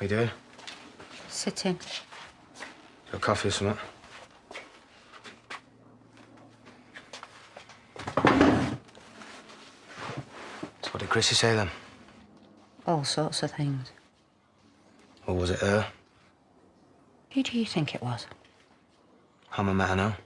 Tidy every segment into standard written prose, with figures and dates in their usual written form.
How you doing? Sitting. Got coffee or something? So what did Chrissy say then? All sorts of things. Or was it her? Who do you think it was? How am I met her now?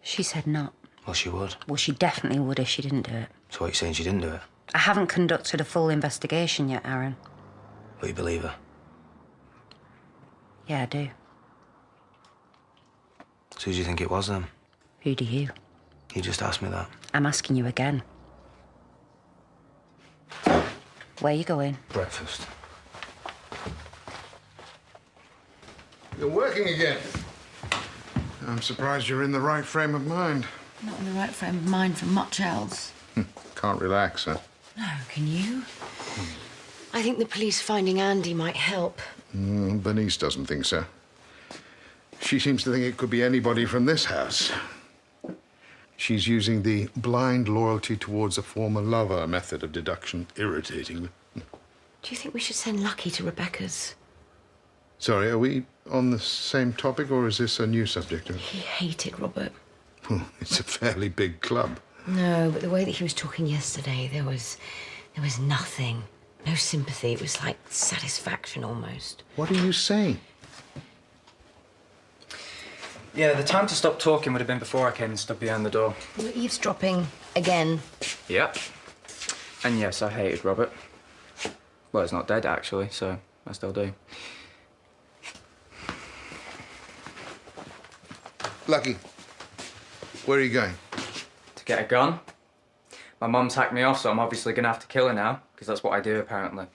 She said not. Well, she would. Well, she definitely would if she didn't do it. So what, you saying she didn't do it? I haven't conducted a full investigation yet, Aaron. But you believe her? Yeah, I do. So who do you think it was then? Who do you? You just asked me that. I'm asking you again. Where you going? Breakfast. You're working again. I'm surprised you're in the right frame of mind. Not in the right frame of mind for much else. Can't relax, huh? No, can you? I think the police finding Andy might help. Bernice doesn't think so. She seems to think it could be anybody from this house. She's using the blind loyalty towards a former lover method of deduction. Irritating. Do you think we should send Lucky to Rebecca's? Sorry, are we on the same topic, or is this a new subject? He hated Robert. It's a fairly big club. No, but the way that he was talking yesterday, there was nothing. No sympathy. It was like satisfaction almost. What are you saying? Yeah, the time to stop talking would have been before I came and stood behind the door. You were eavesdropping again. Yep. And yes, I hated Robert. Well, he's not dead, actually, so I still do. Lucky, where are you going? To get a gun. My mum's hacked me off, so I'm obviously going to have to kill her now, because that's what I do, apparently.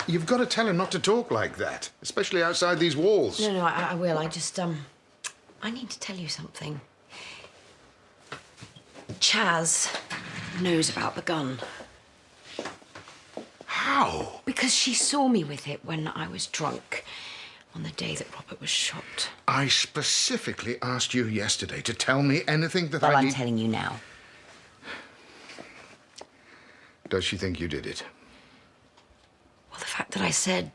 You've got to tell her not to talk like that, especially outside these walls. No, I will. I just, I need to tell you something. Chaz knows about the gun. How? Because she saw me with it when I was drunk on the day that Robert was shot. I specifically asked you yesterday to tell me anything that Well, I I'm need... telling you now. Does she think you did it? Well, the fact that I said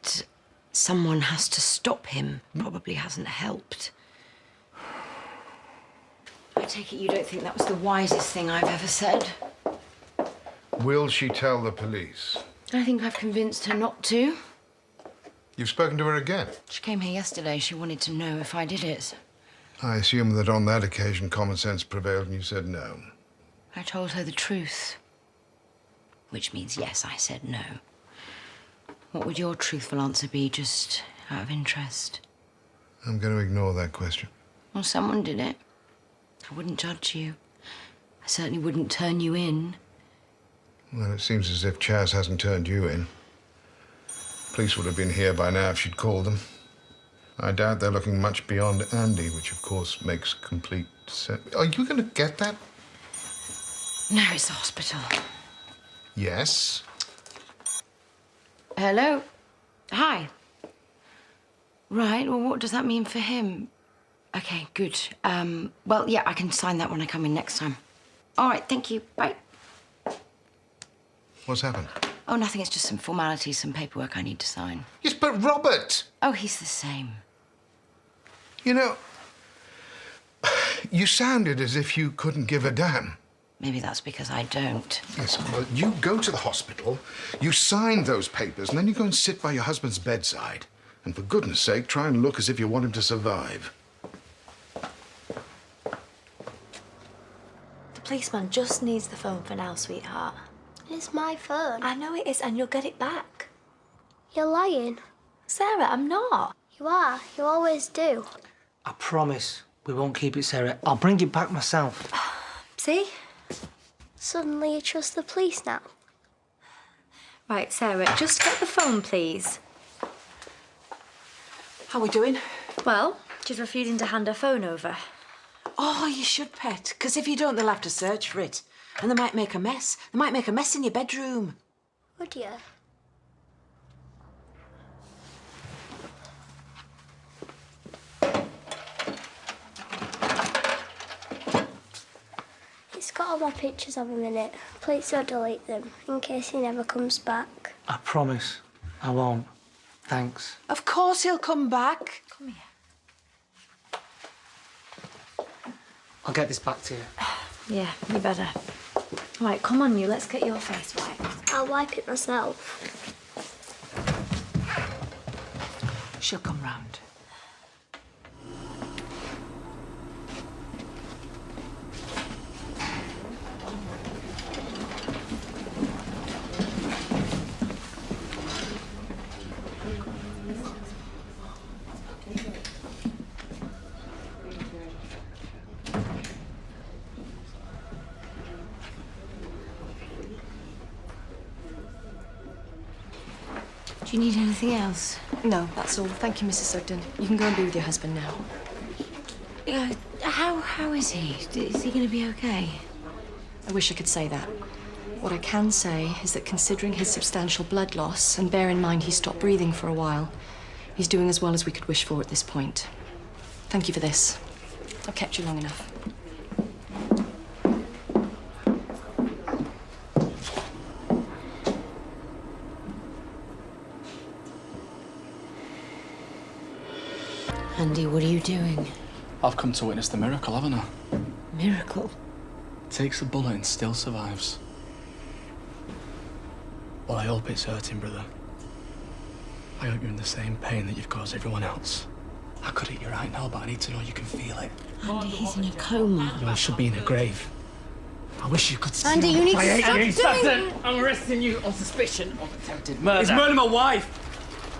someone has to stop him probably hasn't helped. I take it you don't think that was the wisest thing I've ever said? Will she tell the police? I think I've convinced her not to. You've spoken to her again? She came here yesterday. She wanted to know if I did it. I assume that on that occasion common sense prevailed and you said no. I told her the truth. Which means yes, I said no. What would your truthful answer be, just out of interest? I'm going to ignore that question. Well, someone did it. I wouldn't judge you. I certainly wouldn't turn you in. Well, it seems as if Chaz hasn't turned you in. Police would have been here by now if she'd called them. I doubt they're looking much beyond Andy, which of course makes complete sense. Are you going to get that? No, it's the hospital. Yes. Hello? Hi. Right, well, what does that mean for him? Okay, good. Well, yeah, I can sign that when I come in next time. All right, thank you. Bye. What's happened? Oh, nothing. It's just some formalities, some paperwork I need to sign. Yes, but Robert! Oh, he's the same. You know, you sounded as if you couldn't give a damn. Maybe that's because I don't. Yes, well, you go to the hospital, you sign those papers, and then you go and sit by your husband's bedside. And for goodness sake, try and look as if you want him to survive. The policeman just needs the phone for now, sweetheart. It's my phone. I know it is, and you'll get it back. You're lying. Sarah, I'm not. You are. You always do. I promise we won't keep it, Sarah. I'll bring it back myself. See? Suddenly you trust the police now. Right, Sarah, just get the phone, please. How we doing? Well, she's refusing to hand her phone over. Oh, you should, Pet, because if you don't, they'll have to search for it. And they might make a mess. They might make a mess in your bedroom. Would you? got all my pictures of him in it. Please don't delete them, in case he never comes back. I promise. I won't. Thanks. Of course he'll come back. Come here. I'll get this back to you. Yeah, you better. All right, come on, you. Let's get your face wiped. I'll wipe it myself. She'll come round. Do you need anything else? No, that's all. Thank you, Mrs. Sugden. You can go and be with your husband now. How is he? Is he going to be okay? I wish I could say that. What I can say is that considering his substantial blood loss, and bear in mind he stopped breathing for a while, he's doing as well as we could wish for at this point. Thank you for this. I've kept you long enough. Andy, what are you doing? I've come to witness the miracle, haven't I? Miracle? Takes a bullet and still survives. Well, I hope it's hurting, brother. I hope you're in the same pain that you've caused everyone else. I could hit you right now, but I need to know you can feel it. Andy, he's in a coma. You should be in a grave. I wish you could see. Andy, you need to stop doing Sutton, I'm arresting you on suspicion of attempted murder. He's murdered my wife.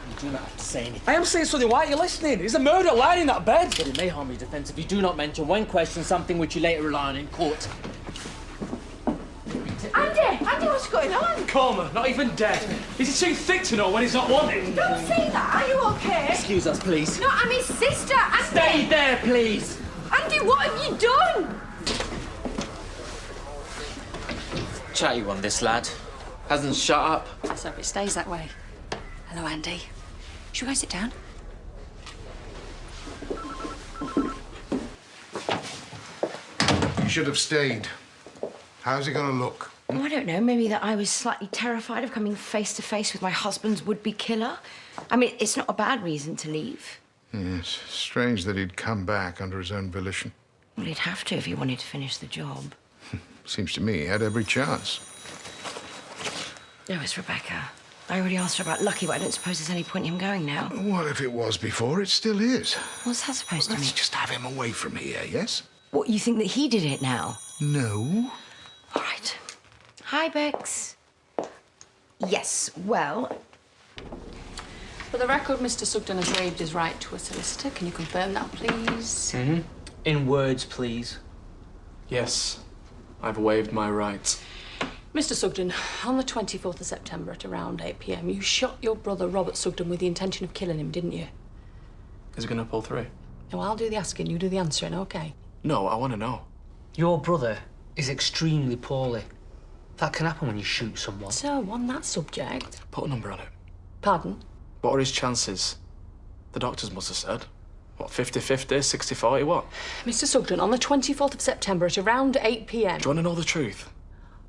You do not have to say anything. I am saying something. Why are you listening? He's a murderer lying in that bed. But it may harm your defence if you do not mention when questioned something which you later rely on in court. Andy, what's going on? Coma, not even dead. Is he too thick to know when he's not wanted? Don't say that. Are you okay? Excuse us, please. No, I'm his sister. Andy. Stay there, please. Andy, what have you done? Chatty one, this lad. Hasn't shut up. Let's hope it stays that way. Hello, Andy. Should we go sit down? You should have stayed. How's he going to look? Oh, I don't know. Maybe that I was slightly terrified of coming face to face with my husband's would-be killer. I mean, it's not a bad reason to leave. Yes, strange that he'd come back under his own volition. Well, he'd have to if he wanted to finish the job. Seems to me he had every chance. Oh, it's Rebecca. I already asked her about Lucky, but I don't suppose there's any point in him going now. Well, if it was before, it still is. What's that supposed to mean? Let's just have him away from here, yes? What, you think that he did it now? No. All right. Hi, Bex. Yes, well... For the record, Mr. Sugden has waived his right to a solicitor. Can you confirm that, please? Mm-hmm. In words, please. Yes, I've waived my rights. Mr. Sugden, on the 24th of September at around 8 p.m, you shot your brother, Robert Sugden, with the intention of killing him, didn't you? Is it going to pull through? No, I'll do the asking, you do the answering, OK? No, I want to know. Your brother is extremely poorly. That can happen when you shoot someone. So, on that subject... Put a number on it. Pardon? What are his chances? The doctors must have said. What, 50-50, 60-40, what? Mr. Sugden, on the 24th of September at around 8 p.m... Do you want to know the truth?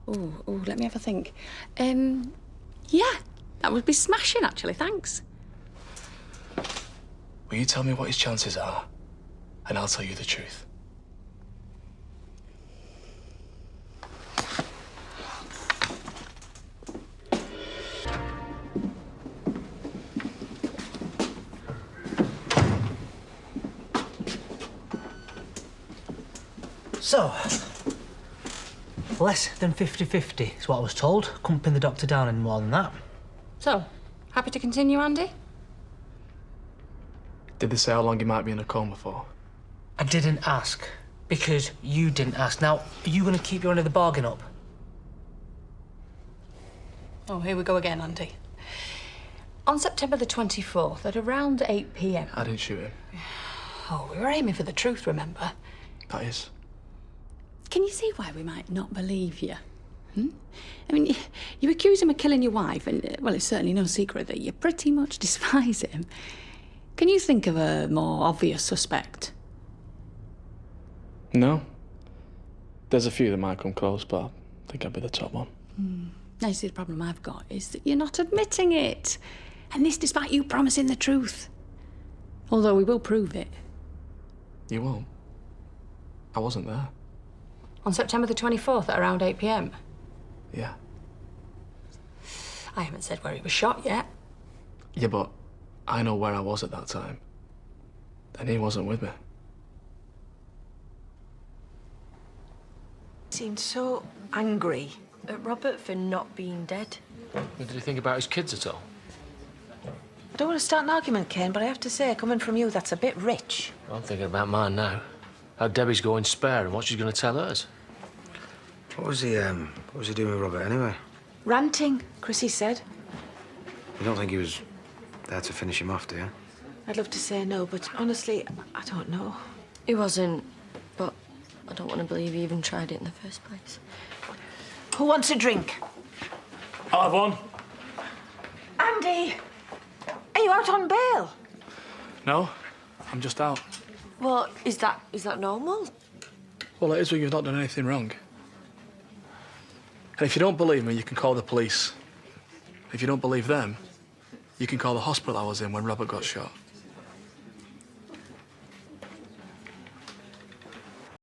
Oh, let me have a think. Yeah, that would be smashing, actually, thanks. Will you tell me what his chances are? And I'll tell you the truth. So, less than 50-50 is what I was told. Couldn't pin the doctor down any more than that. So, happy to continue, Andy? Did they say how long he might be in a coma for? I didn't ask, because you didn't ask. Now, are you going to keep your end of the bargain up? Oh, here we go again, Andy. On September the 24th, at around 8 p.m... I didn't shoot him. Oh, we were aiming for the truth, remember? That is. Can you see why we might not believe you? I mean, you accuse him of killing your wife, and, well, it's certainly no secret that you pretty much despise him. Can you think of a more obvious suspect? No. There's a few that might come close, but I think I'd be the top one. Now, you see, the problem I've got is that you're not admitting it. And this despite you promising the truth. Although we will prove it. You won't. I wasn't there. On September the 24th at around 8 p.m. Yeah. I haven't said where he was shot yet. Yeah, but I know where I was at that time. And he wasn't with me. Seemed so angry. At Robert for not being dead. Did he think about his kids at all? I don't want to start an argument, Ken, but I have to say, coming from you, that's a bit rich. I'm thinking about mine now. How Debbie's going spare and what she's going to tell us. What was he doing with Robert anyway? Ranting, Chrissy said. You don't think he was there to finish him off, do you? I'd love to say no, but honestly, I don't know. He wasn't, but I don't want to believe he even tried it in the first place. Who wants a drink? I'll have one. Andy! Are you out on bail? No, I'm just out. Well, is that normal? Well, it is when you've not done anything wrong. And if you don't believe me, you can call the police. If you don't believe them, you can call the hospital I was in when Robert got shot.